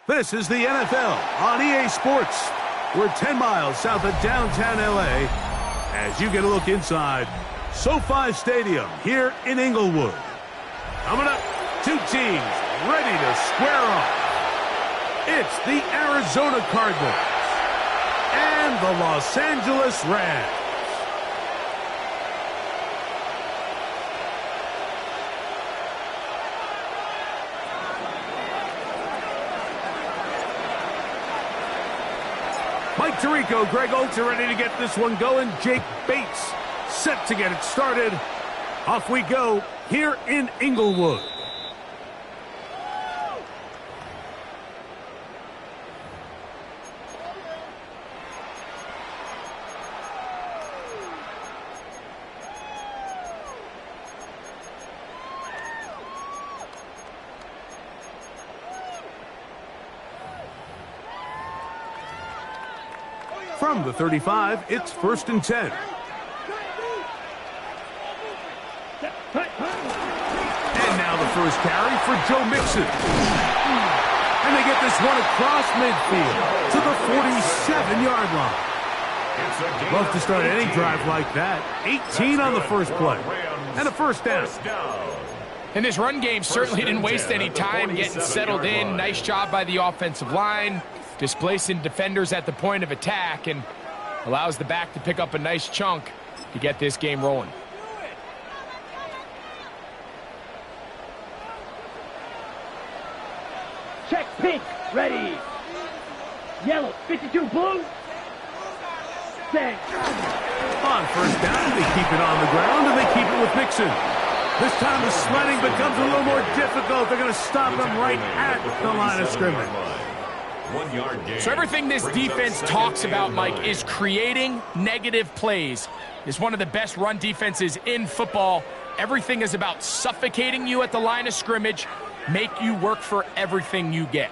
This is the NFL on EA Sports. We're 10 miles south of downtown LA as you get a look inside SoFi Stadium here in Inglewood. Coming up, two teams ready to square off. It's the Arizona Cardinals and the Los Angeles Rams. Mike Tirico, Greg Oates are ready to get this one going. Jake Bates set to get it started. Off we go here in Inglewood. From the 35, it's 1st and 10. And now the first carry for Joe Mixon. And they get this one across midfield to the 47-yard line. Love to start any drive like that. 18 on the first play. And a first down. And this run game certainly didn't waste any time getting settled in. Nice job by the offensive line, displacing defenders at the point of attack, and allows the back to pick up a nice chunk to get this game rolling. Check pink, ready. Yellow, 52 blue. Set. On first down, they keep it on the ground, and they keep it with Mixon. This time the sledding becomes a little more difficult. They're going to stop them right at the line of scrimmage. So everything this defense talks about, Mike, is creating negative plays. It's one of the best run defenses in football. Everything is about suffocating you at the line of scrimmage, make you work for everything you get.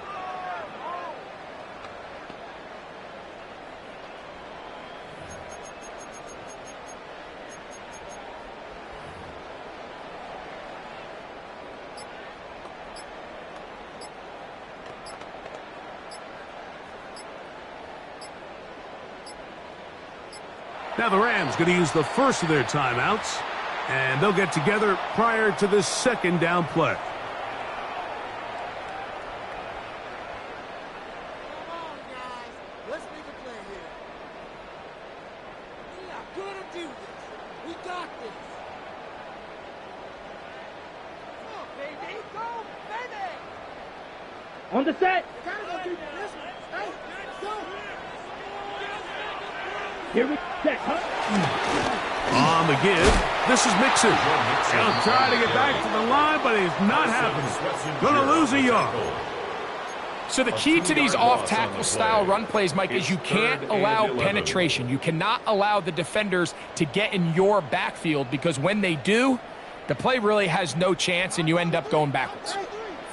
Now the Rams going to use the first of their timeouts, and they'll get together prior to the second down play. Come on, guys. Let's make a play here. We are going to do this. We got this. Come on, baby. Go, baby. On the set. You got to go do this one. Hey, let's go. Here we set. On the give, this is Mixon. He'll try to get back to the line, but it's not happening. Going to lose a yard. So the key to these off-tackle style run plays, Mike, is you can't allow penetration. You cannot allow the defenders to get in your backfield, because when they do, the play really has no chance and you end up going backwards.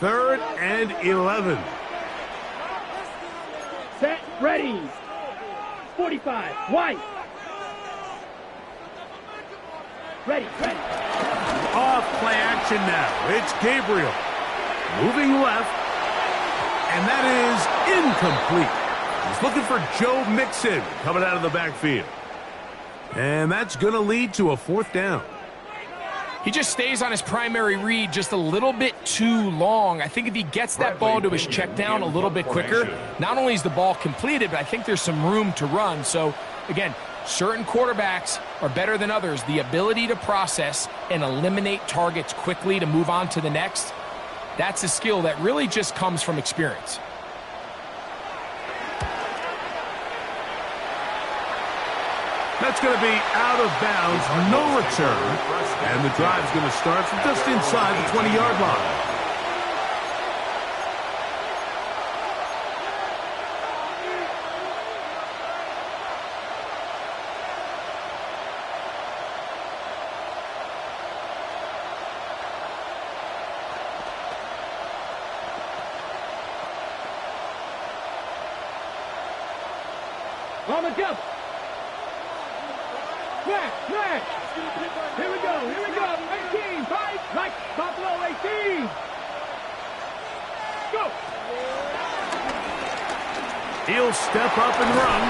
3rd and 11. Set, ready. 45, white. Ready. Off play action now. It's Gabriel. Moving left. And that is incomplete. He's looking for Joe Mixon coming out of the backfield. And that's going to lead to a 4th down. He just stays on his primary read just a little bit too long. I think if he gets that ball to his check down a little bit quicker, not only is the ball completed, but I think there's some room to run. So, again, certain quarterbacks are better than others. The ability to process and eliminate targets quickly to move on to the next, that's a skill that really just comes from experience. That's going to be out of bounds, no return. And the drive's going to start from just inside the 20-yard line. On the jump. Smash. Here we go. 18, 5, right, Buffalo 18. Go. He'll step up and run,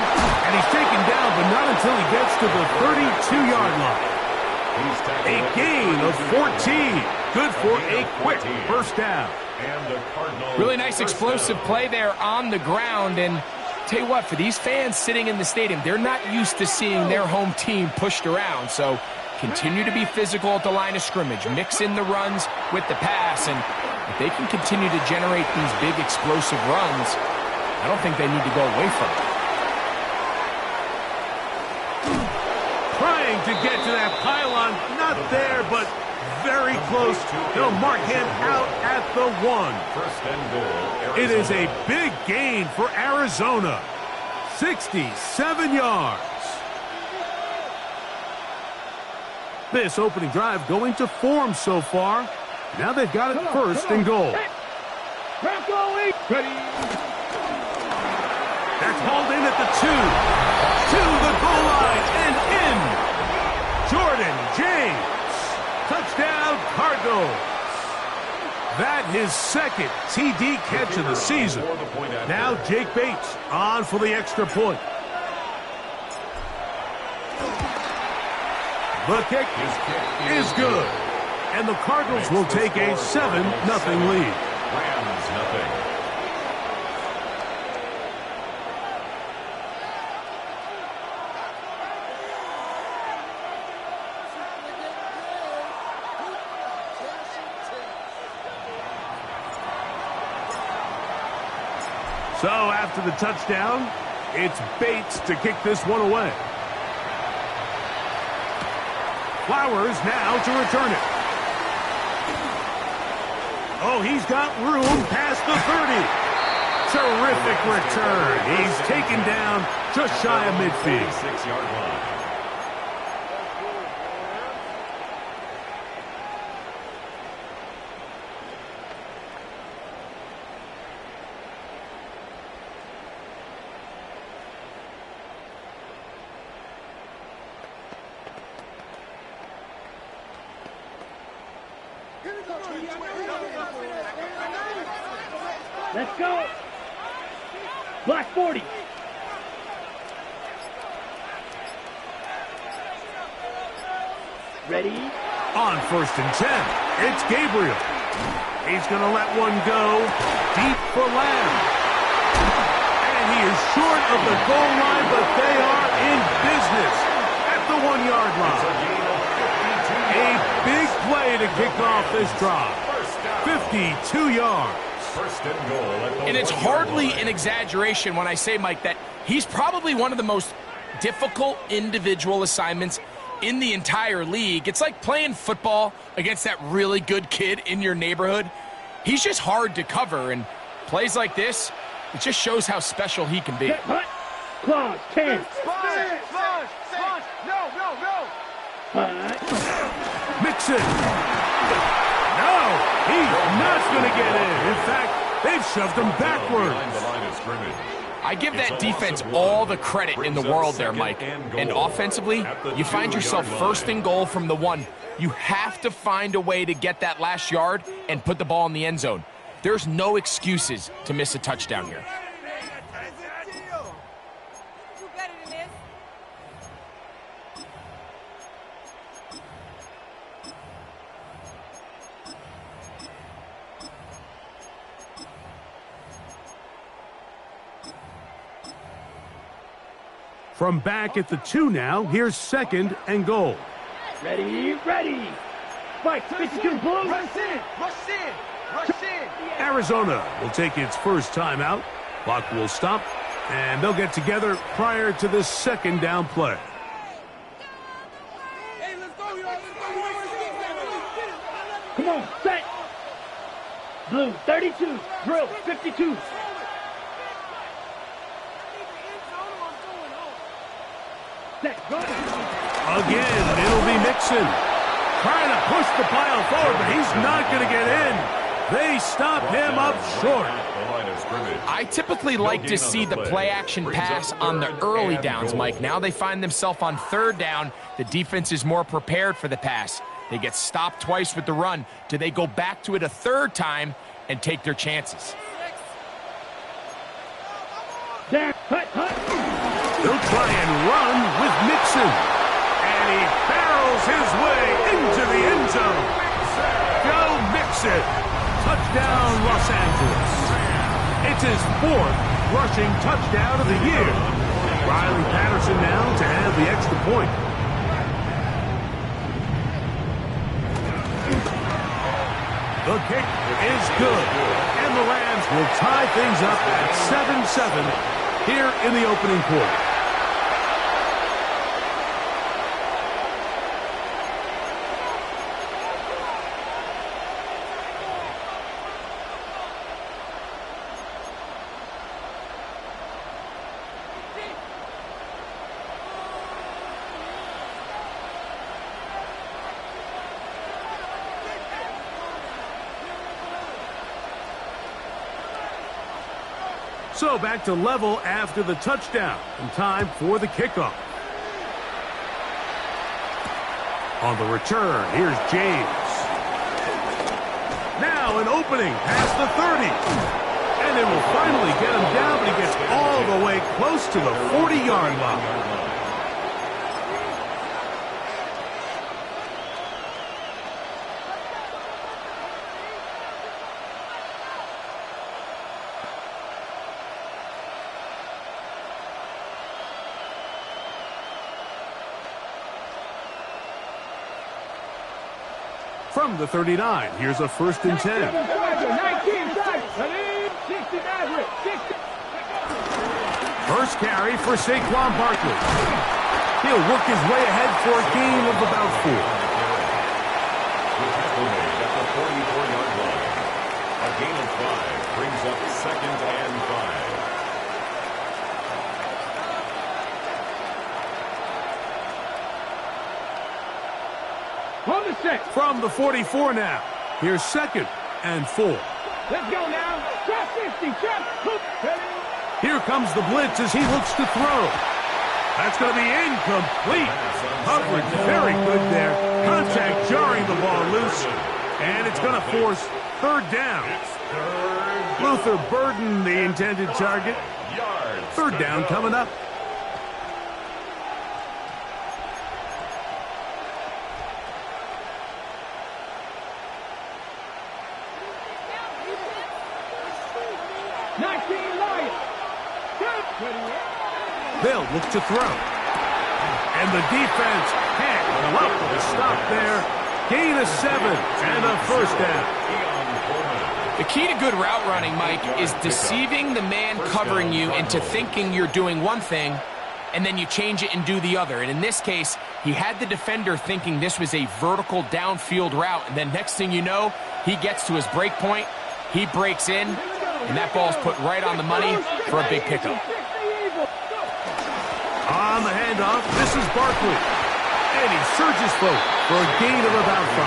and he's taken down, but not until he gets to the 32-yard line. A gain of 14. Good for a quick first down. Really nice explosive play there on the ground. And tell you what, for these fans sitting in the stadium, they're not used to seeing their home team pushed around. So continue to be physical at the line of scrimmage. Mix in the runs with the pass. And if they can continue to generate these big explosive runs, I don't think they need to go away from it. Trying to get to that pylon, not there, but very close. They'll mark him out at the 1. First and goal. It is a big gain for Arizona. 67 yards. This opening drive going to form so far. Now they've got it first and goal. Ready. That's hauled in at the 2. To the goal line and in. Jordan James. Touchdown, Cardinals. That his second TD catch of the season. Now Jake Bates on for the extra point. The kick is good. And the Cardinals will take a 7-0 lead. Rams nothing. So after the touchdown, it's Bates to kick this one away. Flowers now to return it. Oh, he's got room past the 30. Terrific return. He's taken down just shy of midfield. 6-yard line. Let's go. Black 40. Ready? On first and 10, it's Gabriel. He's going to let one go deep for Lamb. And he is short of the goal line, but they are in business at the 1-yard line. A big play to kick off this drive. 52 yards. First and goal. And it's hardly an exaggeration when I say, Mike, that he's probably one of the most difficult individual assignments in the entire league. It's like playing football against that really good kid in your neighborhood. He's just hard to cover, and plays like this, it just shows how special he can be. Clause 10. Flush. No. Mixon. No, he's not going to get in. In fact, they've shoved him backwards. I give that defense all the credit in the world there, Mike. And offensively, you find yourself first and goal from the 1. You have to find a way to get that last yard and put the ball in the end zone. There's no excuses to miss a touchdown here. From back at the 2 now, here's second and goal. Ready. Spike, 52 blue. Rush in. Arizona will take its first timeout. Clock will stop, and they'll get together prior to the second down play. Hey, let's go, y'all. Come on, set. Blue, 32. Drill, 52. Set, go. Again, it'll be Mixon. Trying to push the pile forward, but he's not going to get in. They stop him up short. I typically like to see the play-action pass on the early downs, Mike. Now they find themselves on third down. The defense is more prepared for the pass. They get stopped twice with the run. Do they go back to it a third time and take their chances? Down. Hut, hut. He'll try and run with Mixon. And he barrels his way into the end zone. Joe Mixon. Touchdown, Los Angeles. It's his 4th rushing touchdown of the year. Riley Patterson now to have the extra point. The kick is good. And the Rams will tie things up at 7-7 here in the opening quarter. So back to level after the touchdown, and time for the kickoff. On the return, here's James. Now an opening past the 30. And it will finally get him down, but he gets all the way close to the 40-yard line. From the 39, here's a 1st and 10. 19, 60. First carry for Saquon Barkley. He'll work his way ahead for a gain of about 4. The tackle made at the 44-yard line. A gain of 5 brings up 2nd and 5. On the set. From the 44 now, here's 2nd and 4. Let's go now. Trap 50. Trap. Here comes the blitz as he looks to throw. That's going to be incomplete. Coverage very good there. Contact jarring the ball loose. And it's going to force 3rd down. Luther Burden, the intended target. 3rd down coming up. They'll look to throw. And the defense can't come up with a stop there. Gain of 7 and a 1st down. The key to good route running, Mike, is deceiving the man covering you into thinking you're doing one thing, and then you change it and do the other. And in this case, he had the defender thinking this was a vertical downfield route, and then next thing you know, he gets to his break point, he breaks in, and that ball's put right on the money for a big pickup. On the handoff, this is Barkley. And he surges forward for a gain of about 5.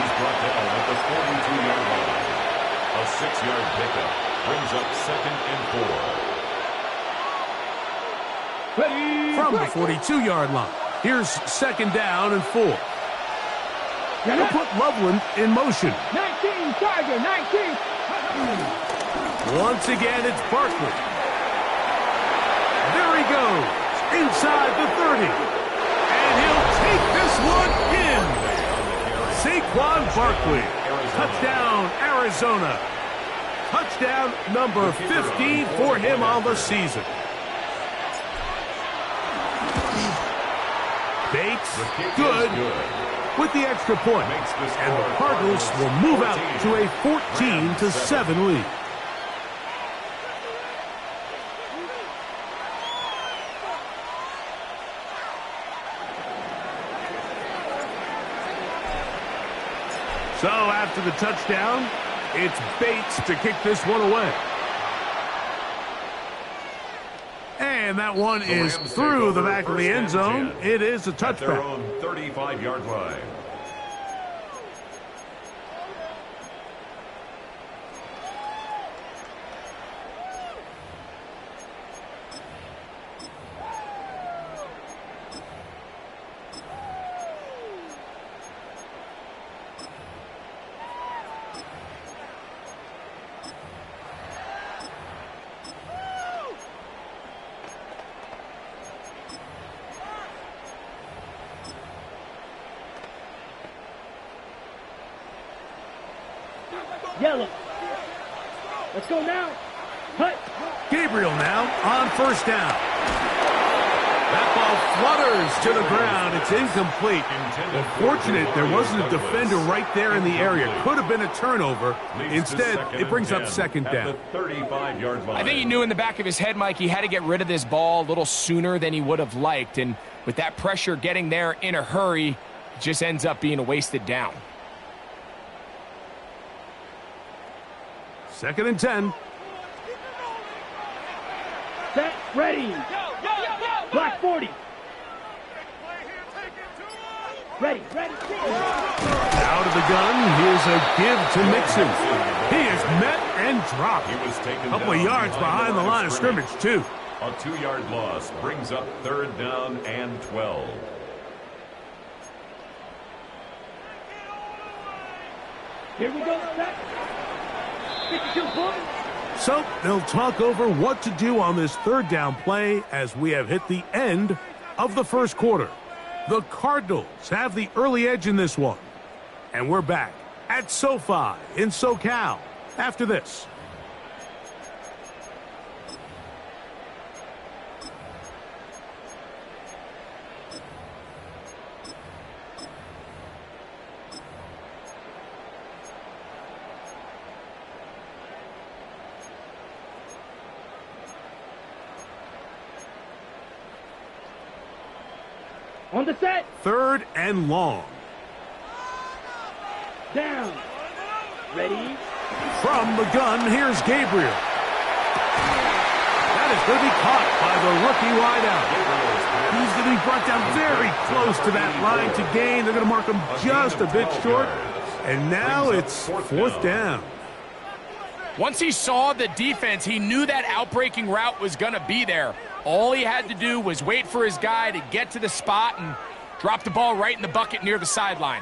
He's brought down at the 42-yard line. A 6-yard pickup brings up 2nd and 4. From the 42-yard line, here's 2nd down and 4. They'll put Loveland in motion. 19, Tiger, 19. Once again, it's Barkley. There he goes, inside the 30. And he'll take this one in. Saquon Barkley, touchdown, Arizona. Touchdown number 15 for him on the season. Bates, good, with the extra point. And the Cardinals will move out to a 14-7 lead. So after the touchdown, it's Bates to kick this one away. And that one is through the back of the end zone. It is a touchback. Their own 35-yard line. Yellow. Let's go now. Hut. Gabriel now on first down. That ball flutters to the ground. It's incomplete. Well, fortunate there wasn't a defender right there in the area. Could have been a turnover. Instead, it brings up second down. I think he knew in the back of his head, Mike, he had to get rid of this ball a little sooner than he would have liked. And with that pressure getting there in a hurry, it just ends up being a wasted down. 2nd and 10. Set. Ready. Black 40. Ready. Out of the gun. Here's a give to Mixon. He is met and dropped. He was taken a couple of yards behind the line of scrimmage, too. A 2-yard loss brings up 3rd down and 12. Here we go. Set. 52 points. So they'll talk over what to do on this 3rd down play as we have hit the end of the 1st quarter. The Cardinals have the early edge in this one. And we're back at SoFi in SoCal after this. On the set. 3rd and long. Down. Ready. From the gun, here's Gabriel. That is going to be caught by the rookie wideout. He's going to be brought down very close to that line to gain. They're going to mark him just a bit short. And now it's 4th down. Once he saw the defense, he knew that outbreaking route was going to be there. All he had to do was wait for his guy to get to the spot and drop the ball right in the bucket near the sideline.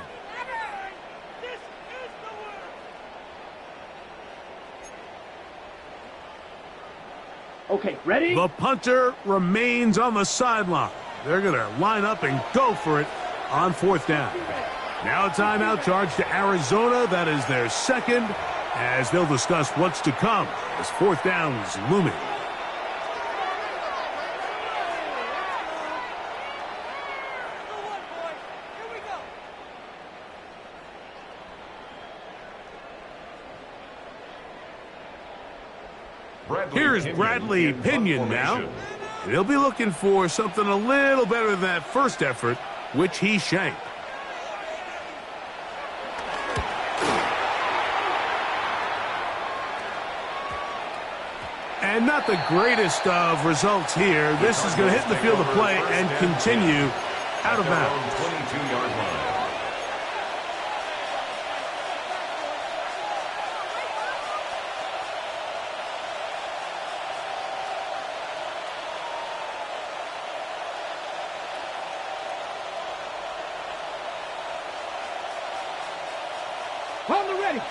Okay, ready? The punter remains on the sideline. They're going to line up and go for it on 4th down. Now a timeout charge to Arizona. That is their 2nd, as they'll discuss what's to come as 4th down is looming. Here's Bradley Pinion now. And he'll be looking for something a little better than that first effort, which he shanked. And not the greatest of results here. This is going to hit the field of play and continue out of bounds. 22-yard line.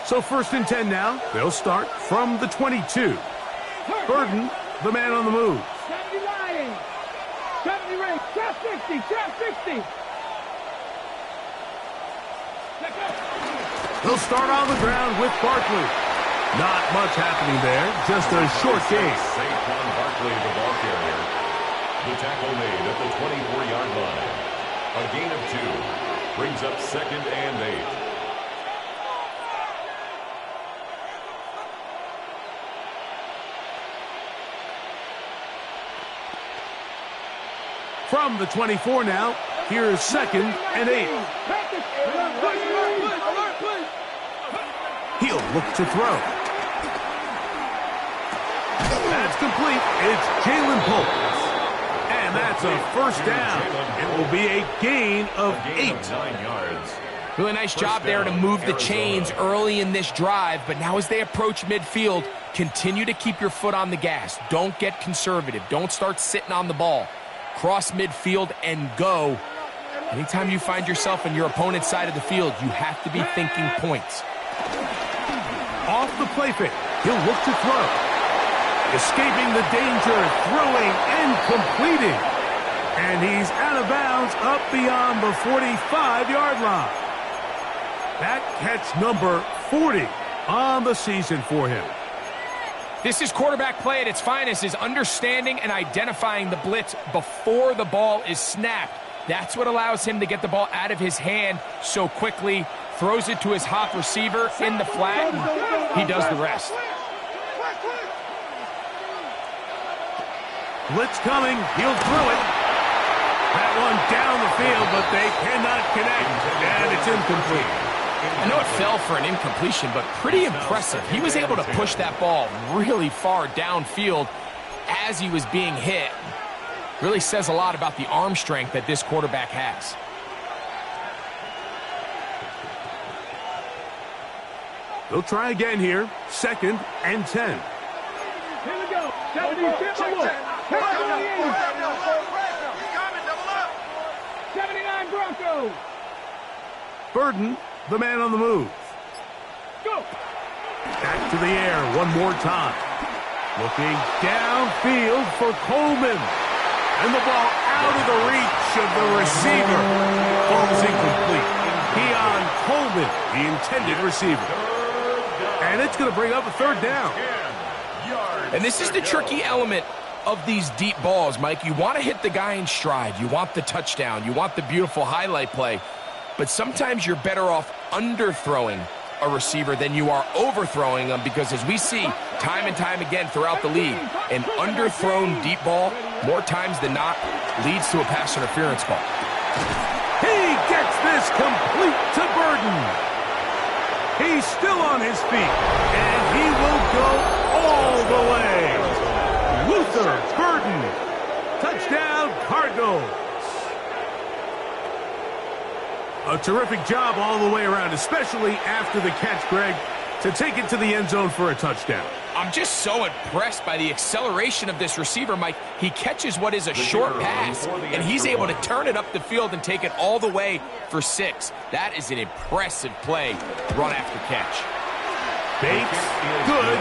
So 1st and 10 now. They'll start from the 22. Burden, the man on the move. 70 Lions. 70 Rays. Trap 60. Trap 60. They'll start on the ground with Barkley. Not much happening there. Just a short gain. Saquon Barkley, the ball carrier. The tackle made at the 24-yard line. A gain of 2. Brings up 2nd and 8. From the 24 now, here's 2nd and 8. He'll look to throw. That's complete. It's Jalen Pope. And that's a 1st down. It will be a gain of 8. 9 yards. Really nice job there to move the chains early in this drive, but now as they approach midfield, continue to keep your foot on the gas. Don't get conservative. Don't start sitting on the ball. Cross midfield and go. Anytime you find yourself on your opponent's side of the field, you have to be thinking points. Off the play fake. He'll look to throw. Escaping the danger, throwing and completing. And he's out of bounds up beyond the 45-yard line. That catch number 40 on the season for him. This is quarterback play at its finest, is understanding and identifying the blitz before the ball is snapped. That's what allows him to get the ball out of his hand so quickly, throws it to his hot receiver in the flat, and he does the rest. Blitz coming, he'll throw it. That one down the field, but they cannot connect, and it's incomplete. I know it fell for an incompletion, but pretty impressive. He was able to push that ball really far downfield as he was being hit. Really says a lot about the arm strength that this quarterback has. They'll try again here. 2nd and 10. Here we go. 79 Broncos. Burden, the man on the move. Go. Back to the air one more time. Looking downfield for Coleman. And the ball out of the reach of the receiver. Ball's incomplete. Keon Coleman, the intended receiver. And it's going to bring up a 3rd down. And this is the tricky element of these deep balls, Mike. You want to hit the guy in stride. You want the touchdown. You want the beautiful highlight play. But sometimes you're better off underthrowing a receiver than you are overthrowing them, because as we see time and time again throughout the league, an underthrown deep ball, more times than not, leads to a pass interference call. He gets this complete to Burden. He's still on his feet, and he will go all the way. Luther Burden. Touchdown, Cardinals. A terrific job all the way around, especially after the catch, Greg, to take it to the end zone for a touchdown. I'm just so impressed by the acceleration of this receiver, Mike. He catches what is a short pass, and he's able to turn it up the field and take it all the way for 6. That is an impressive play, run after catch. Bates, good,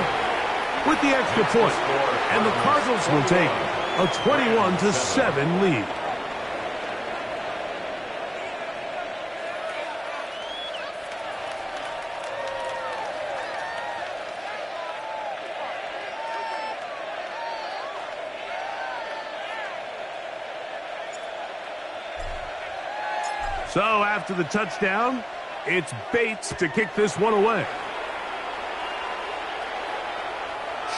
with the extra point. And the Cardinals will take a 21-7 lead. So after the touchdown, it's Bates to kick this one away.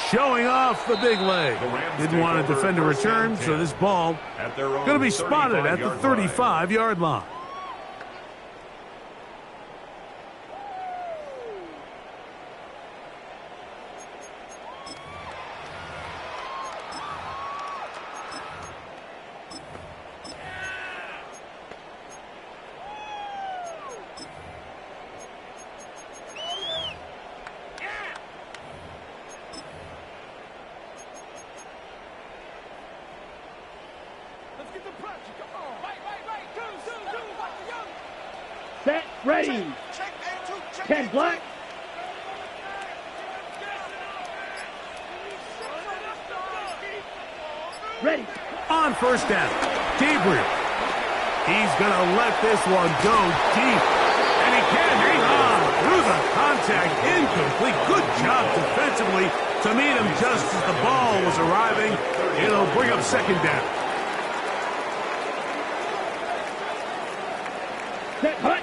Showing off the big leg. Didn't want to defend a return, so this ball going to be spotted at the 35-yard line. Set, ready. 10 black. Ready. On first down, Gabriel. He's going to let this one go deep. And he can hang on through the contact. Incomplete. Good job defensively to meet him just as the ball was arriving. It'll bring up 2nd down. Set, hut.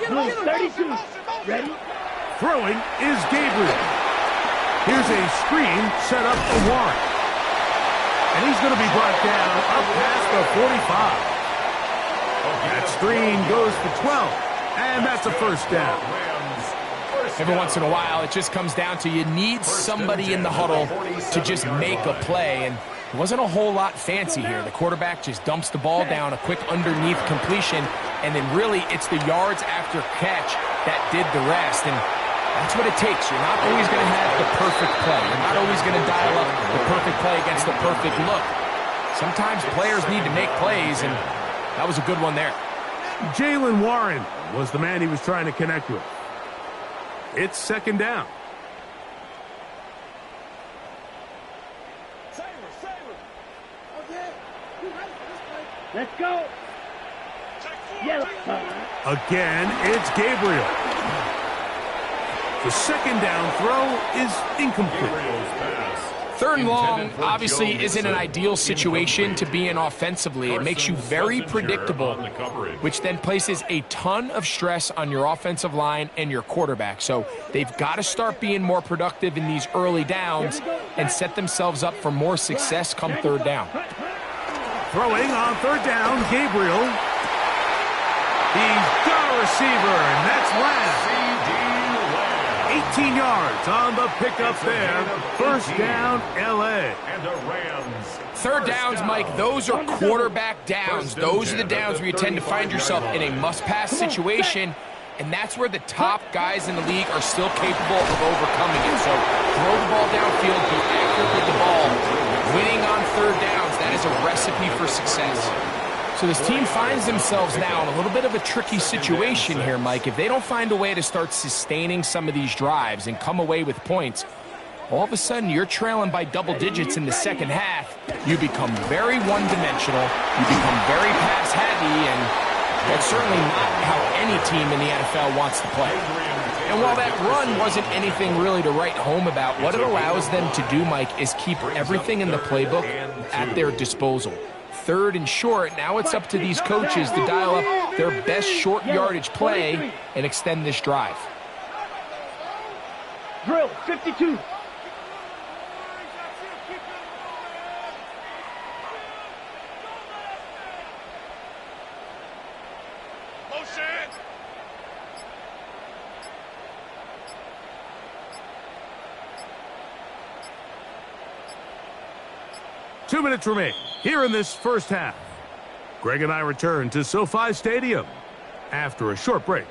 Blue 32. Ready. Throwing is Gabriel. Here's a screen set up for Warren. And he's going to be brought down up past the 45. That screen goes for 12. And that's a 1st down. Every once in a while, it just comes down to you need somebody in the huddle to just make a play. And it wasn't a whole lot fancy here. The quarterback just dumps the ball down, a quick underneath completion, and then really it's the yards after catch that did the rest. And that's what it takes. You're not always going to have the perfect play. You're not always going to dial up the perfect play against the perfect look. Sometimes players need to make plays, and that was a good one there. Jaylen Warren was the man he was trying to connect with. It's 2nd down. Let's go. Yellow. Again, it's Gabriel. The second down throw is incomplete. Third and long obviously isn't an ideal situation to be in offensively. It makes you very predictable, which then places a ton of stress on your offensive line and your quarterback. So they've got to start being more productive in these early downs and set themselves up for more success come third down. Throwing on third down, Gabriel. He's got a receiver, and that's Lamb. 18 yards on the pickup there. First down, L.A. Third downs, Mike, those are quarterback downs. Those are the downs where you tend to find yourself in a must-pass situation, and that's where the top guys in the league are still capable of overcoming it. So throw the ball downfield, be accurate with the ball. Winning on third downs, that is a recipe for success. So this team finds themselves now in a little bit of a tricky situation here, Mike. If they don't find a way to start sustaining some of these drives and come away with points, all of a sudden you're trailing by double digits in the second half. You become very one-dimensional. You become very pass-heavy, and that's certainly not how any team in the NFL wants to play. And while that run wasn't anything really to write home about, what it allows them to do, Mike, is keep everything in the playbook at their disposal. Third and short, now it's up to these coaches to dial up their best short yardage play and extend this drive. Drill, 52. Two minutes remain here in this first half. Greg and I return to SoFi Stadium after a short break.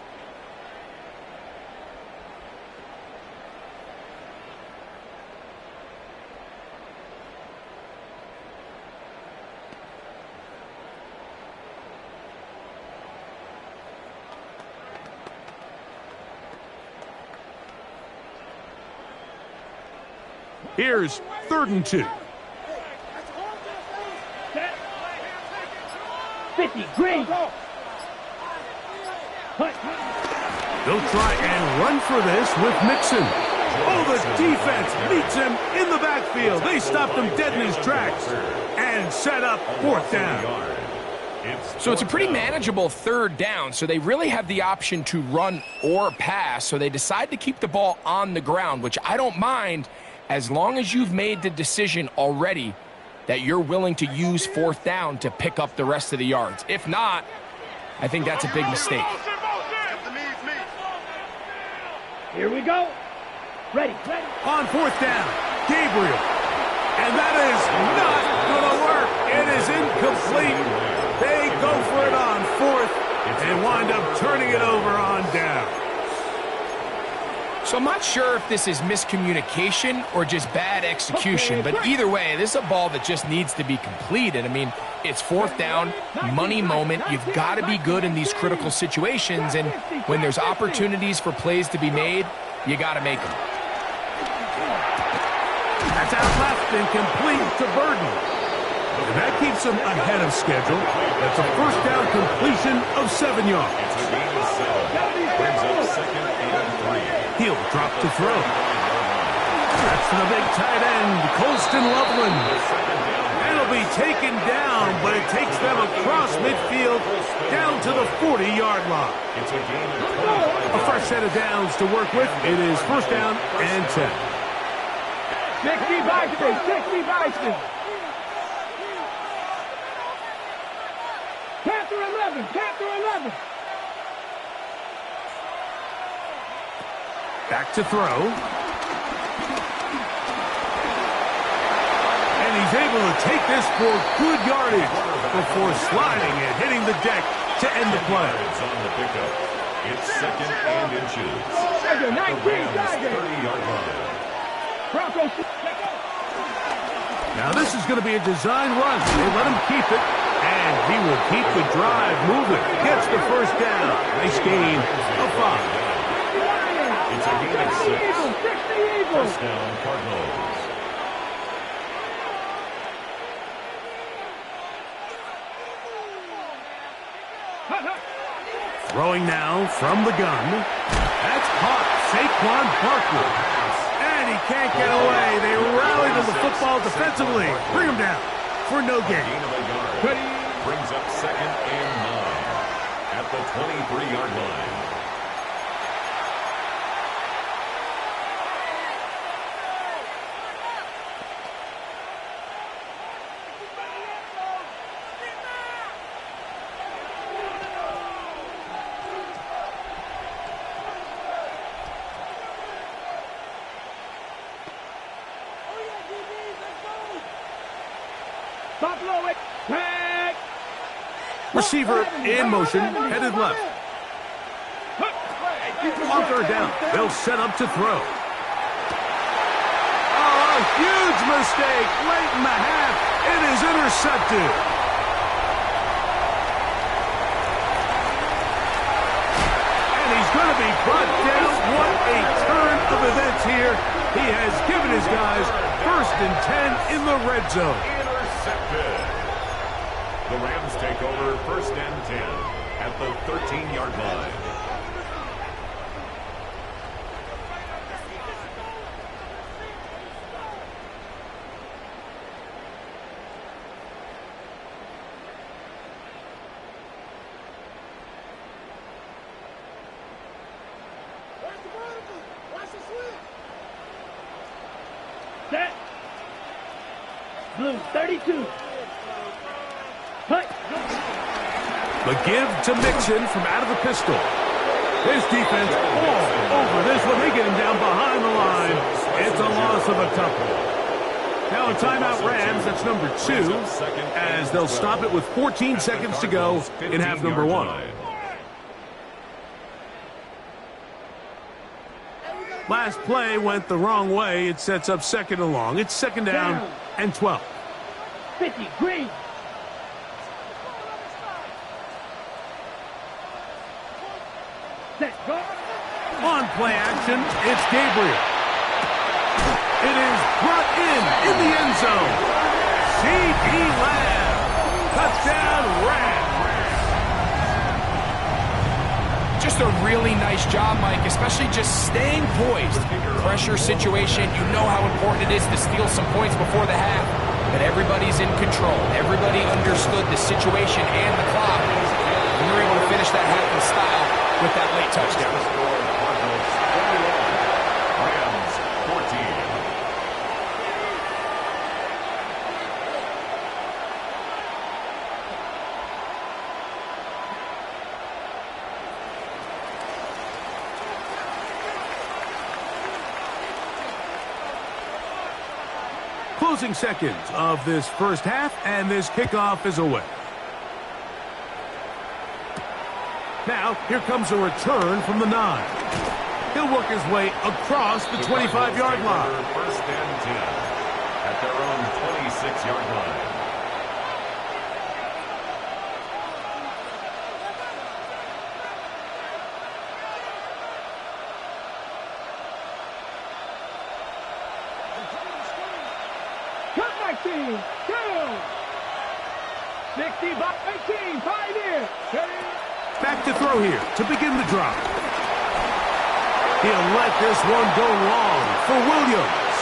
Here's 3rd and 2. 50, green. They'll try and run for this with Mixon. Oh, the defense meets him in the backfield. They stopped him dead in his tracks and set up 4th down. So it's a pretty manageable 3rd down, so they really have the option to run or pass, so they decide to keep the ball on the ground, which I don't mind as long as you've made the decision already that you're willing to use 4th down to pick up the rest of the yards. If not, I think that's a big mistake. Here we go. Ready. On 4th down, Gabriel. And that is not going to work. It is incomplete. They go for it on 4th and wind up turning it over on down. So I'm not sure if this is miscommunication or just bad execution, but either way, this is a ball that just needs to be completed. I mean, it's 4th down, money moment. You've got to be good in these critical situations, and when there's opportunities for plays to be made, you got to make them. That's out left and complete to Burden. And that keeps him ahead of schedule. That's a 1st down completion of 7 yards. Brings up 2nd and 3. He'll drop to throw. That's the big tight end, Colston Loveland. It'll be taken down, but it takes them across midfield down to the 40-yard line. A fresh set of downs to work with. It is 1st down and 10. 60 Panther 11. Back to throw. And he's able to take this for good yardage before sliding and hitting the deck to end the play. It's 2nd and inches. 30-yard line. Now this is going to be a design run. They let him keep it, and he will keep the drive moving. Gets the 1st down. Nice gain of 5. It's a gain of 6. 1st down, Cardinals. Throwing now from the gun. That's caught Saquon Barkley. And he can't get away. They rally to the football defensively. Bring him down for no gain. Gain of a yard. Brings up 2nd and 9 at the 23-yard line. Buffalo it. Tag. Receiver in motion, headed left. On 3rd down, they'll set up to throw. Oh, a huge mistake late in the half. It is intercepted. And he's going to be brought down. What a turn of events here. He has given his guys 1st and 10 in the red zone. Intercepted. The Rams take over 1st and 10 at the 13-yard line. Set. Blue 32. Put. The give to Mixon from out of the pistol. His defense all over this one. They get him down behind the line. It's a loss of a couple. Now a timeout Rams, that's number 2, as they'll stop it with 14 seconds to go in half number 1. Last play went the wrong way. It sets up 2nd and long. It's 2nd down and 12. 50. Green. Set. Go. On play action, it's Gabriel. It is brought in the end zone. C.D. Lamb. Touchdown, Rams. Just a really nice job, Mike, especially just staying poised. Pressure situation, you know how important it is to steal some points before the half. But everybody's in control. Everybody understood the situation and the clock. And you're able to finish that half in style with that late touchdown. Rams 14. Closing seconds of this first half, and this kickoff is away. Now, here comes a return from the 9. He'll work his way across the 25-yard line. 1st and 10 at their own 26-yard line. Cut back team. Go. 60 by 18. 5 in. Back to throw here to begin the drive. He'll let this one go long for Williams.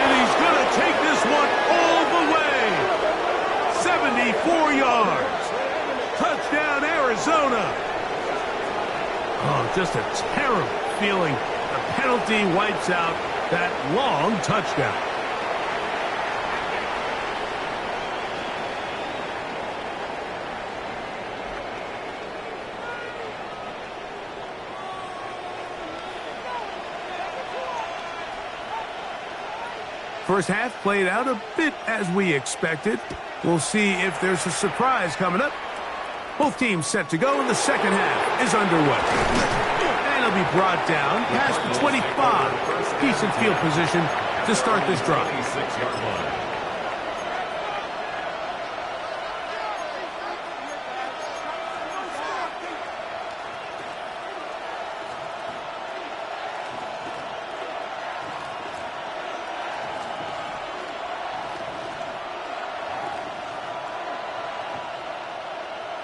And he's going to take this one all the way. 74 yards. Touchdown, Arizona. Oh, just a terrible feeling. The penalty wipes out that long touchdown. First half played out a bit as we expected. We'll see if there's a surprise coming up. Both teams set to go, and the second half is underway. And he'll be brought down past the 25. Decent field position to start this drive. 26-yard line.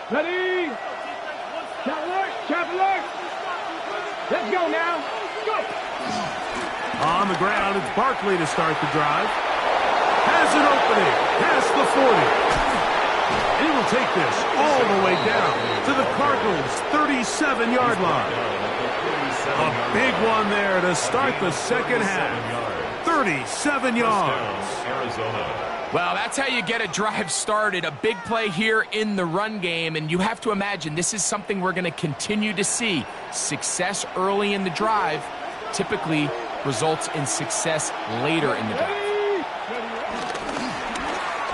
Ready. Traveler! Let's go now. Go! On the ground, it's Barkley to start the drive. Has an opening past the 40. He will take this all the way down to the Cardinals' 37-yard line. A big one there to start the second half. 37 yards. Well, that's how you get a drive started. A big play here in the run game, and you have to imagine this is something we're going to continue to see. Success early in the drive typically results in success later in the drive.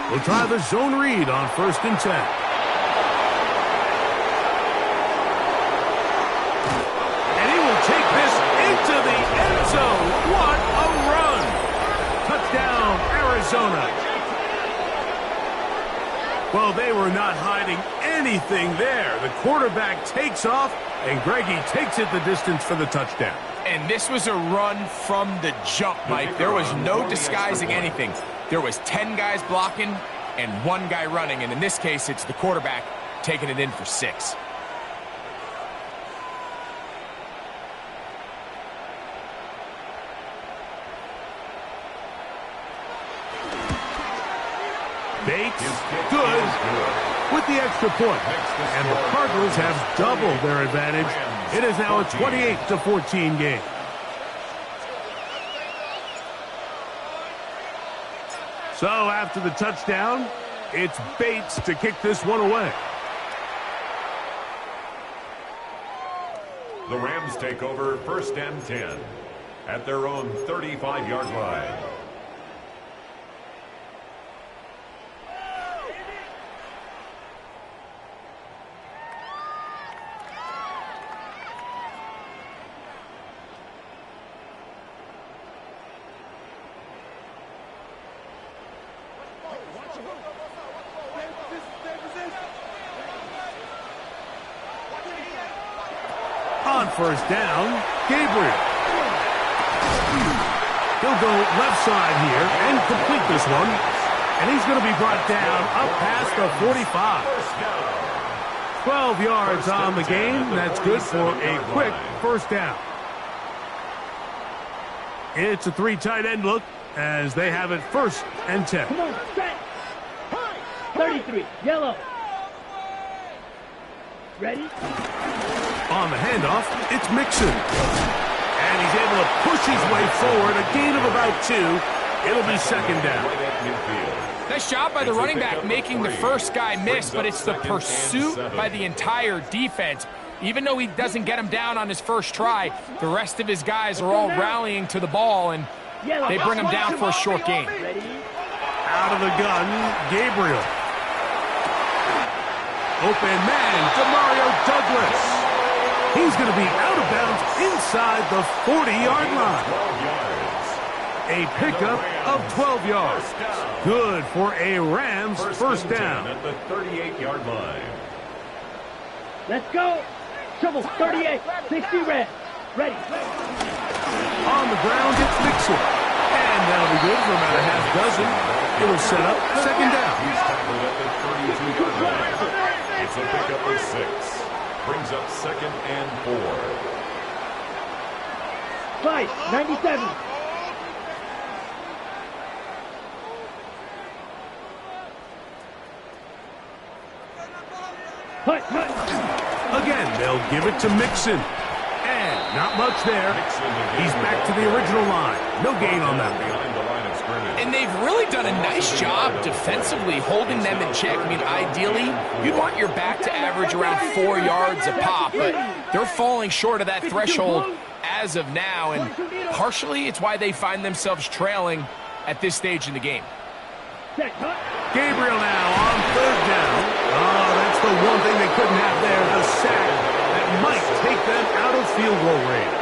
We'll try the zone read on 1st and 10. And he will take this into the end zone. What a run! Touchdown, Arizona. Well, they were not hiding anything there. The quarterback takes off, and Greggy takes it the distance for the touchdown. And this was a run from the jump, Mike. There was no disguising anything. There was 10 guys blocking and 1 guy running, and in this case, it's the quarterback taking it in for 6. Bates, good, with the extra point. And the Cardinals have doubled their advantage. It is now a 28-14 game. So after the touchdown, it's Bates to kick this one away. The Rams take over 1st and 10 at their own 35-yard line. On 1st down, Gabriel. He'll go left side here and complete this one. And he's going to be brought down up past the 45. 12 yards on the game. That's good for a quick 1st down. It's a 3 tight end look as they have it 1st and 10. Come on, set. 33, yellow. Ready? On the handoff, it's Mixon. And he's able to push his way forward. A gain of about 2. It'll be 2nd down. Nice job by the running back making the first guy miss, but it's the pursuit by the entire defense. Even though he doesn't get him down on his first try, the rest of his guys are all rallying to the ball, and they bring him down for a short gain. Out of the gun, Gabriel. Open man, Demario Douglas. He's going to be out of bounds inside the 40-yard line. A pickup of 12 yards. Good for a Rams 1st down. At the 38-yard line. Let's go. Shovel 38, 60 red. Ready. On the ground, it's Mixon. And that'll be good for about a half dozen. It'll set up 2nd down. He's tackled at the 32-yard line. It's a pickup of 6. Brings up 2nd and 4. 5, 97. Again, they'll give it to Mixon. And not much there. He's back to the original line. No gain on that one. And they've really done a nice job defensively holding them in check. I mean, ideally, you'd want your back to average around 4 yards a pop, but they're falling short of that threshold as of now, and partially it's why they find themselves trailing at this stage in the game. Gabriel now on 3rd down. Oh, that's the one thing they couldn't have there, the sack that might take them out of field goal range.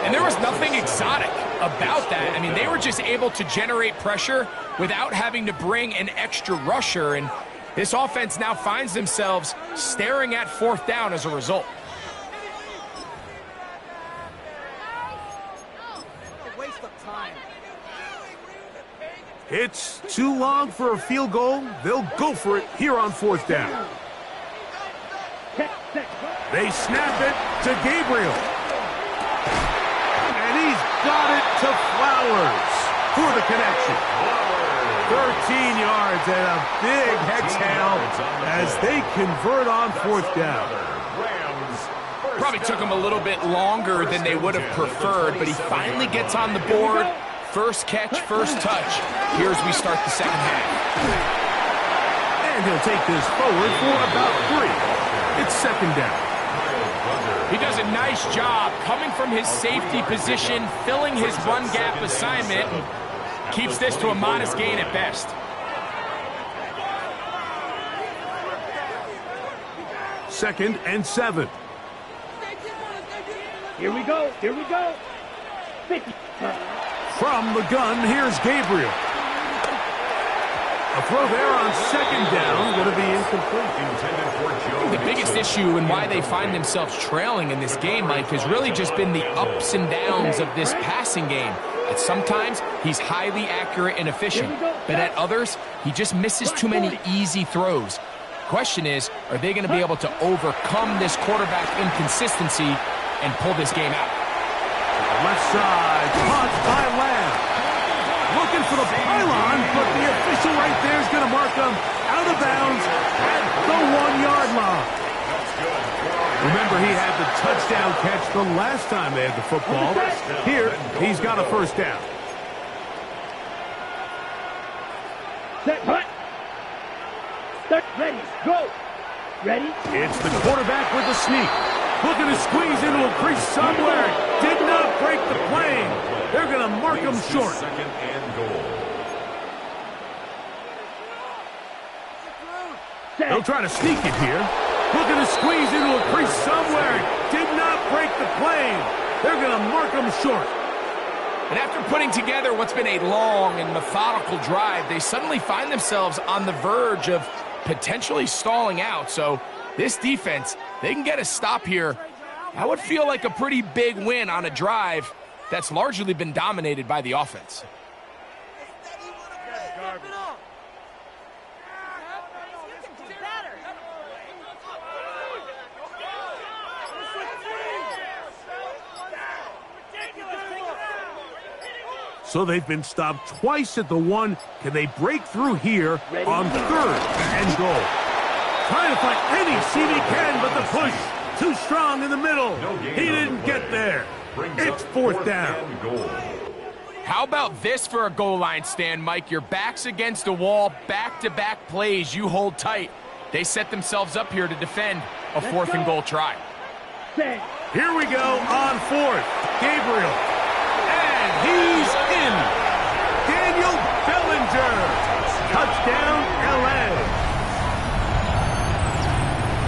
And there was nothing exotic about that. I mean, they were just able to generate pressure without having to bring an extra rusher, and this offense now finds themselves staring at 4th down as a result. It's too long for a field goal. They'll go for it here on 4th down. They snap it to Gabriel. And he's got it to Flowers for the connection. 13 yards and a big exhale as they convert on fourth down. Probably took him a little bit longer than they would have preferred, but he finally gets on the board. First catch, first touch. Here as we start the second half. And he'll take this forward for about 3. It's second down. He does a nice job coming from his safety position, filling his run gap assignment, and keeps this to a modest gain at best. Second and 7. Here we go. Here we go. 50. From the gun, here's Gabriel. A throw there on second down, going to be incomplete. The biggest issue and why they find themselves trailing in this game, Mike, has really just been the ups and downs of this passing game. At sometimes, he's highly accurate and efficient, but at others, he just misses too many easy throws. Question is, are they going to be able to overcome this quarterback inconsistency and pull this game out? Left side, caught by Lamb. Looking for the pylon, but the official right there is going to mark him out of bounds at the 1-yard line. Remember, he had the touchdown catch the last time they had the football. Here, he's got a first down. Set, hut. Start, ready, go. Ready? It's the quarterback with the sneak. Looking to squeeze into a crease somewhere. Did not break the plane. They're going to mark him short. Second and goal. They'll try to sneak it here. Looking to squeeze into a crease somewhere. Did not break the plane. They're going to mark him short. And after putting together what's been a long and methodical drive, they suddenly find themselves on the verge of potentially stalling out. So this defense, they can get a stop here. That would feel like a pretty big win on a drive that's largely been dominated by the offense. So they've been stopped twice at the 1. Can they break through here on third and goal? Trying to find any seam he can, but the push too strong in the middle. He didn't get there. It's fourth down. How about this for a goal line stand, Mike? Your back's against the wall, back-to-back plays, you hold tight. They set themselves up here to defend a fourth and goal try. Here we go on fourth. Gabriel. And he's in. Daniel Bellinger. Touchdown, L.A.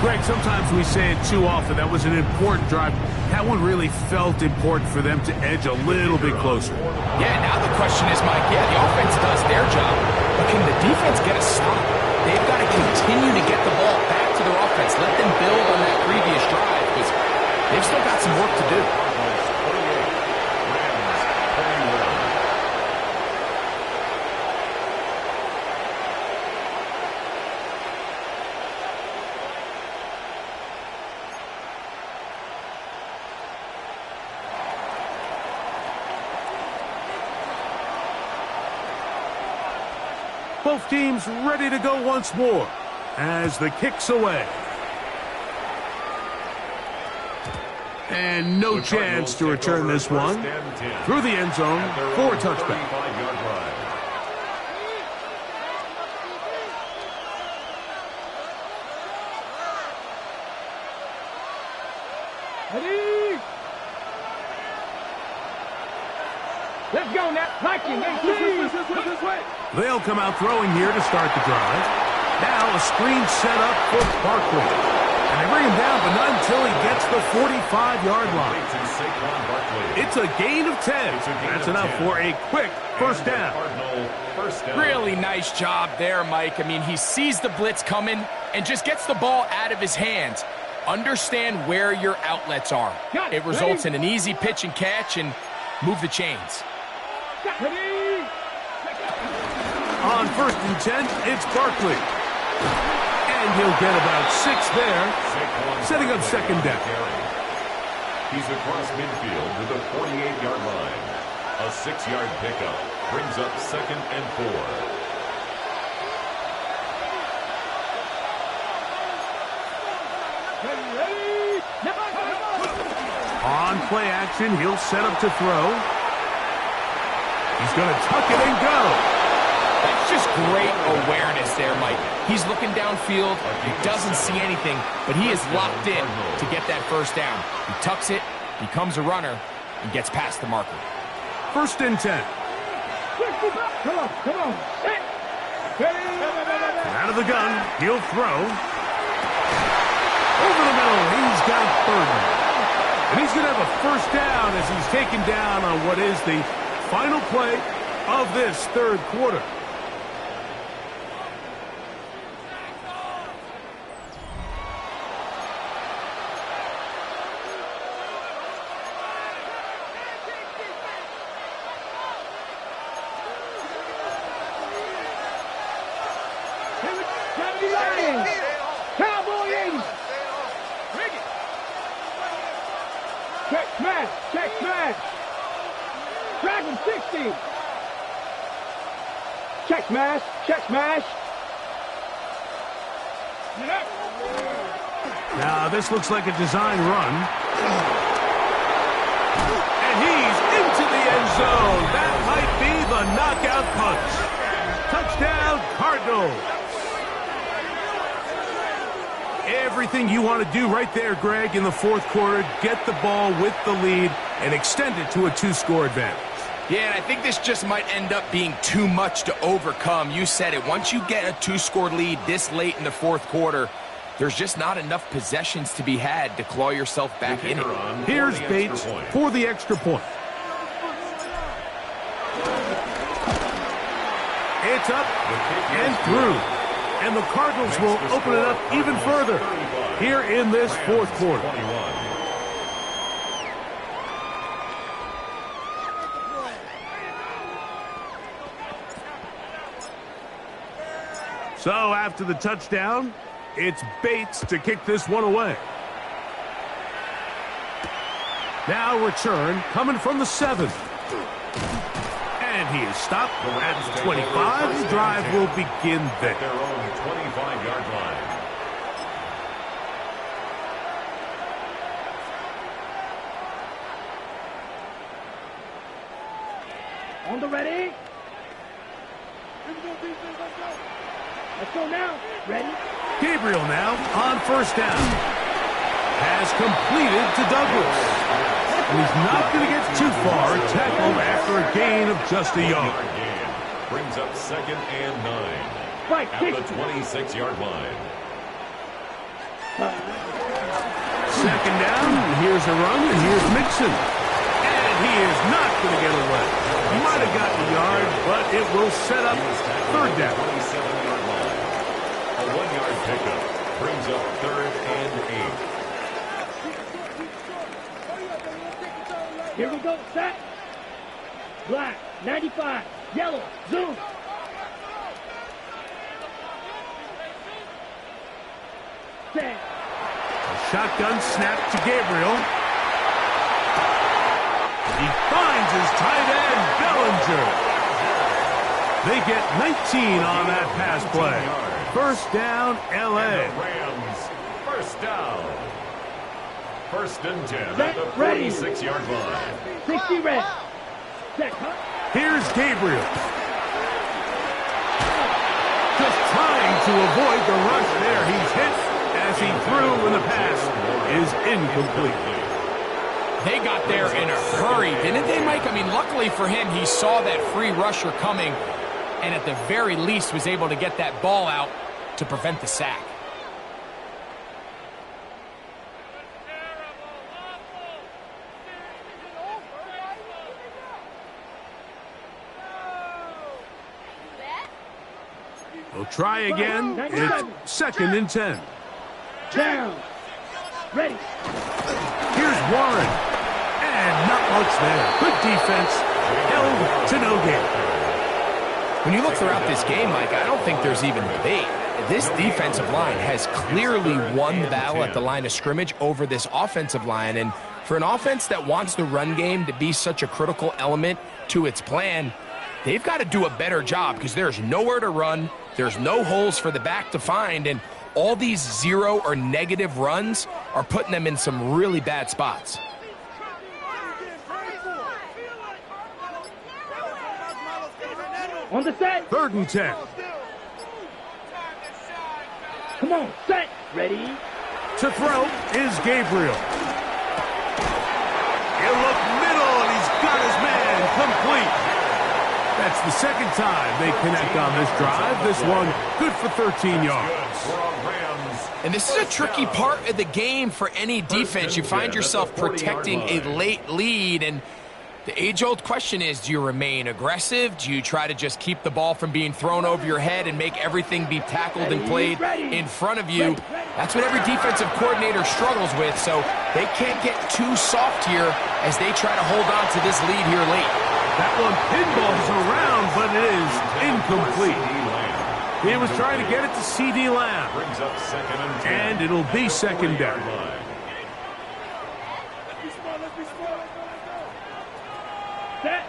Greg, sometimes we say it too often. That was an important drive. That one really felt important for them to edge a little bit closer. Yeah, now the question is, Mike, the offense does their job, but can the defense get a stop? They've got to continue to get the ball back to their offense. Let them build on that previous drive because they've still got some work to do. Both teams ready to go once more as the kick's away. And no chance to return this one. Through the end zone for a touchback. Ready? Let's go now. Hiking. This way. They'll come out throwing here to start the drive. Now a screen set up for Barkley. And they bring him down, but not until he gets the 45-yard line. It's a gain of 10. That's enough for a quick first down. Really nice job there, Mike. I mean, he sees the blitz coming and just gets the ball out of his hands. Understand where your outlets are. It results in an easy pitch and catch and move the chains. On 1st and 10, it's Barkley. And And he'll get about 6 there, setting up second down. He's across midfield to the 48-yard line. A 6-yard pickup brings up second and 4. On play action, he'll set up to throw. He's going to tuck it and go. That's just great awareness there, Mike. He's looking downfield. He doesn't see anything, but he is locked in to get that first down. He tucks it, becomes a runner, and gets past the marker. First and 10. Come on. Out of the gun, he'll throw. Over the middle, he's got Burton. And he's going to have a first down as he's taken down on what is the final play of this third quarter. Check smash. Drag him 60. Check smash. Now, this looks like a design run. And he's into the end zone. That might be the knockout punch. Touchdown, Cardinals. Everything you want to do right there, Greg, in the fourth quarter. Get the ball with the lead and extend it to a 2-score advantage. Yeah, and I think this just might end up being too much to overcome. You said it. Once you get a 2-score lead this late in the fourth quarter, there's just not enough possessions to be had to claw yourself back in it. Here's Bates for the extra point. It's up and through. And the Cardinals will open it up even further here in this fourth quarter. So after the touchdown, it's Bates to kick this one away. Now return coming from the 7. And he is stopped at the 25. The drive will begin there. Their own 25-yard line. On the ready. Let's go now. Ready. Gabriel now on first down. Has completed to Douglas. And he's not going to get too far. Tackled after a gain of just a yard. Brings up second and 9. Right, at the 26-yard line. Second down. Here's a run. And here's Mixon. And he is not going to get away. He might have gotten a yard, but it will set up third down. 27-yard line. A 1-yard pickup brings up third and 8. Here we go, set. Black, 95, yellow, zoom. Set. A shotgun snap to Gabriel. He finds his tight end, Bellinger. They get 19 on that pass play. First down, L.A. Rams, first down. First and 10 at Set, the ready. 46-yard line. 60 red. Set, huh? Here's Gabriel. Just trying to avoid the rush there. He's hit as he threw when the pass is incomplete. They got there in a hurry, didn't they, Mike? I mean, luckily for him, he saw that free rusher coming and at the very least was able to get that ball out to prevent the sack. We'll try again. It's second and 10. Down. Ready. Here's Warren. And not much there. Good defense. Held to no gain. When you look throughout this game, Mike, I don't think there's even debate. this defensive line has clearly won the battle at the line of scrimmage over this offensive line. And for an offense that wants the run game to be such a critical element to its plan, they've got to do a better job because there's nowhere to run. There's no holes for the back to find. And all these zero or negative runs are putting them in some really bad spots. On the set. 3rd and 10. Come on, set. Ready. To throw is Gabriel. He'll look middle, and he's got his man complete. That's the second time they connect on this drive. This one good for 13 yards. And this is a tricky part of the game for any defense. You find yourself protecting a late lead, and the age-old question is, do you remain aggressive? Do you try to just keep the ball from being thrown over your head and make everything be tackled and played in front of you? That's what every defensive coordinator struggles with, so they can't get too soft here as they try to hold on to this lead here late. That one pinballs around, but it is incomplete. He was trying to get it to C.D. Lamb. And it'll be 2nd down. Set.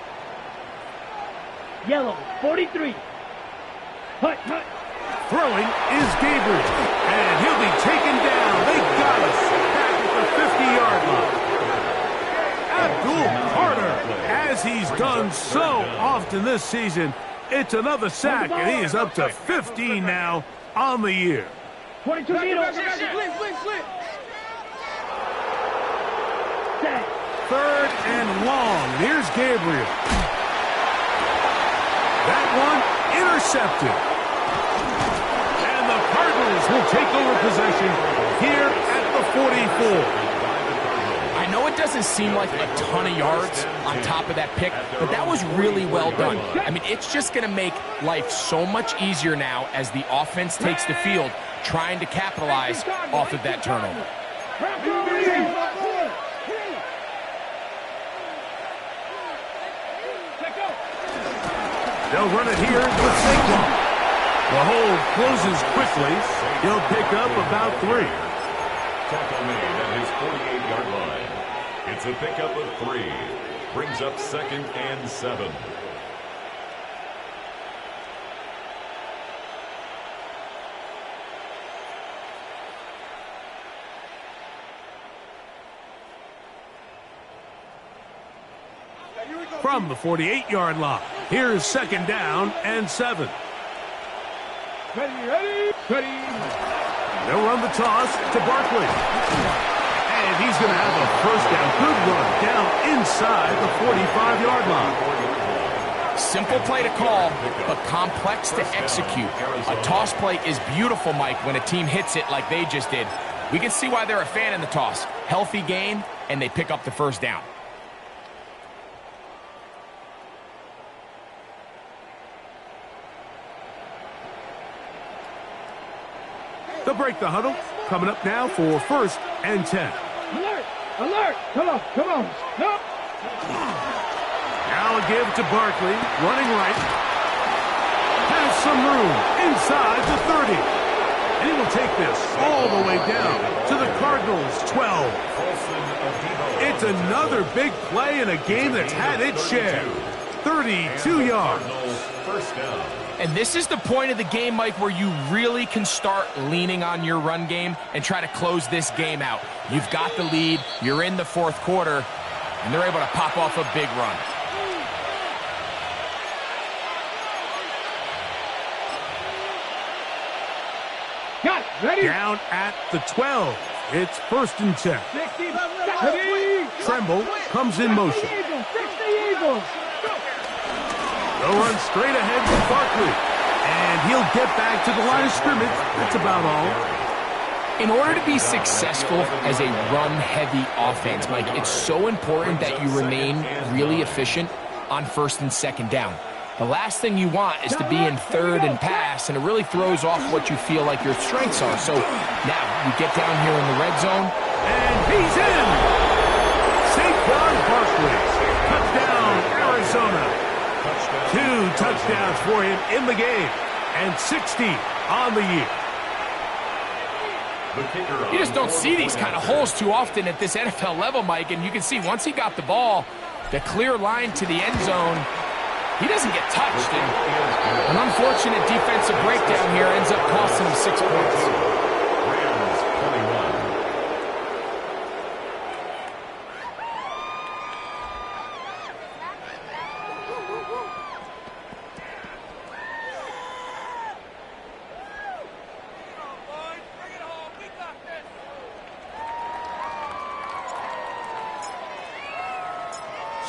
Yellow, 43. Hut, hut. Throwing is Gabriel. And he'll be taken down. They got us back at the 50-yard line. Abdul Carter, as he's done so often this season, it's another sack, and he is up to 15 now on the year. 22 meters. Set. 3rd and long. Here's Gabriel. That one intercepted. And the Cardinals will take over possession here at the 44. I know it doesn't seem like a ton of yards on top of that pick, but that was really well done. I mean, it's just going to make life so much easier now as the offense takes the field, trying to capitalize off of that turnover. They'll run it here with Saquon. The hole closes quickly. He'll pick up about 3. Tackle made at his 48-yard line. It's a pickup of 3. Brings up 2nd and 7. From the 48-yard line, here's 2nd down and 7. Ready. They'll run the toss to Barkley. And he's going to have a 1st down. Good run down inside the 45-yard line. Simple play to call, but complex to execute. A toss play is beautiful, Mike, when a team hits it like they just did. We can see why they're a fan in the toss. Healthy gain, and they pick up the 1st down. They'll break the huddle. Coming up now for 1st and 10. Alert. Come on. No. Now a give to Barkley, running right. Has some room inside the 30. And he will take this all the way down to the Cardinals' 12. It's another big play in a game that's had its share. 32 yards. 1st down. And this is the point of the game, Mike, where you really can start leaning on your run game and try to close this game out. You've got the lead, you're in the 4th quarter, and they're able to pop off a big run. Got it. Ready. Down at the 12. It's 1st and 10. 60. Tremble comes in motion. 60 Eagles. They'll run straight ahead with Barkley. And he'll get back to the line of scrimmage. That's about all. In order to be successful as a run-heavy offense, Mike, it's so important that you remain really efficient on 1st and 2nd down. The last thing you want is to be in 3rd and pass, and it really throws off what you feel like your strengths are. So now you get down here in the red zone. And he's in! Saquon Barkley. Touchdown, Arizona. 2 touchdowns for him in the game. and 60 on the year. You just don't see these kind of holes too often at this NFL level, Mike, and you can see once he got the ball, the clear line to the end zone, he doesn't get touched. And an unfortunate defensive breakdown here ends up costing him 6 points. Rams 21.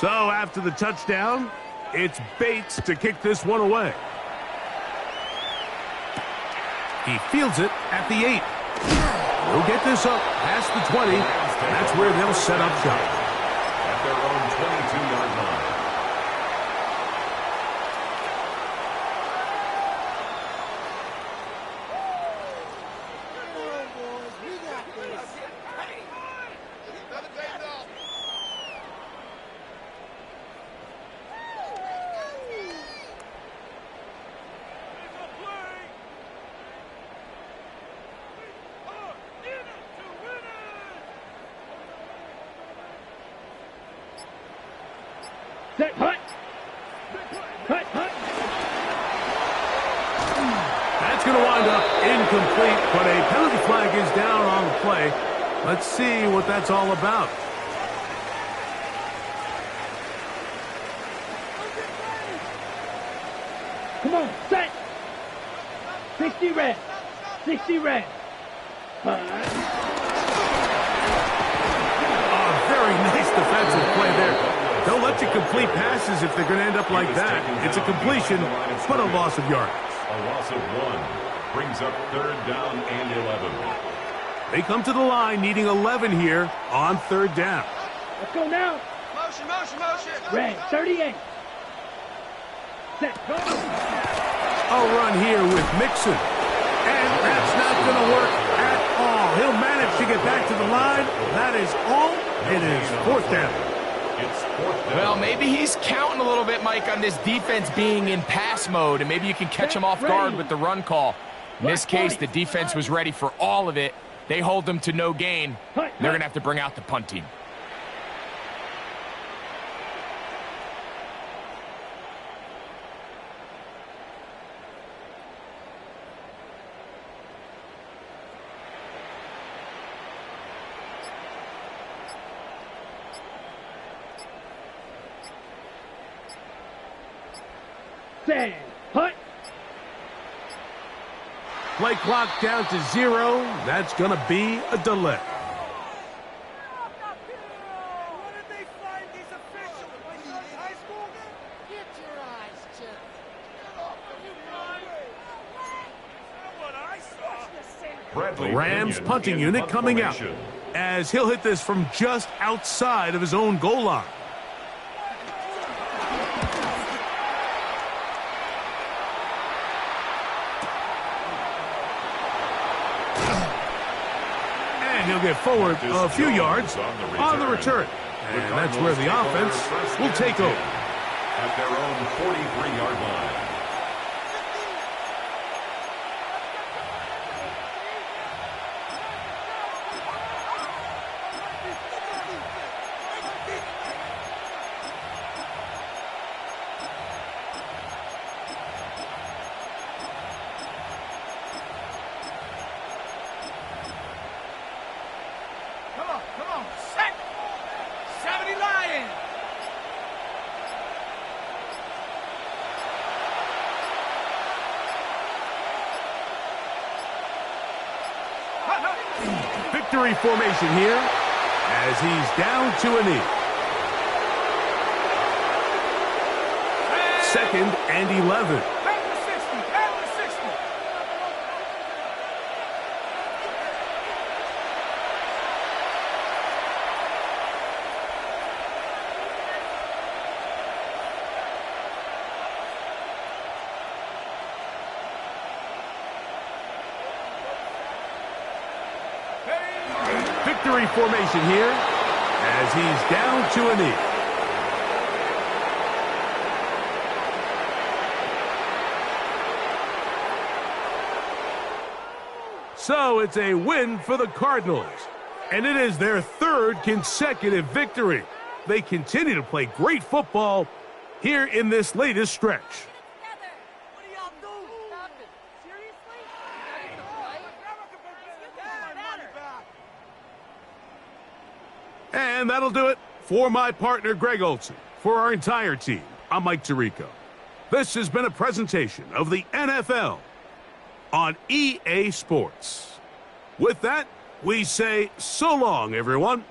So after the touchdown, it's Bates to kick this one away. He fields it at the 8. He'll get this up past the 20, and that's where they'll set up shop. At their own 22-yard line. Set, hut. Hut, hut. That's going to wind up incomplete, but a penalty flag is down on the play. Let's see what that's all about. Come on, set. 60 red. 60 red. Very nice defensive play there. They'll let you complete passes if they're going to end up like that. It's a completion, but a loss of yards. A loss of 1 brings up 3rd down and 11. They come to the line needing 11 here on 3rd down. Let's go now. Motion, motion, motion. Red, 38. Set, go. A run here with Mixon. And that's not going to work at all. He'll manage to get back to the line. That is all. It is 4th down. It's 4th down. Well, maybe he's counting a little bit, Mike, on this defense being in pass mode, and maybe you can catch him off guard with the run call. In this case, the defense was ready for all of it. They hold them to no gain. They're going to have to bring out the punt team. Set, hut. Play clock down to 0. That's going to be a delay. What did they find these officials? My son's high school game? Get your eyes checked. Get off of you, what I saw. Bradley The Rams Pinion punting in unit punt coming out formation. as he'll hit this from just outside of his own goal line. He'll get forward a few yards on the return. And that's where the offense will take over. At their own 43-yard line. Come on, set. 70 Lions. Victory formation here as he's down to a knee. 2nd and 11. At the 60, at the 60. Victory formation here as he's down to a knee. So it's a win for the Cardinals. And it is their third consecutive victory. They continue to play great football here in this latest stretch. What do y'all do? Nothing. Seriously? And that'll do it for my partner, Greg Olson. For our entire team, I'm Mike Tirico. This has been a presentation of the NFL on EA Sports. With that, we say so long, everyone.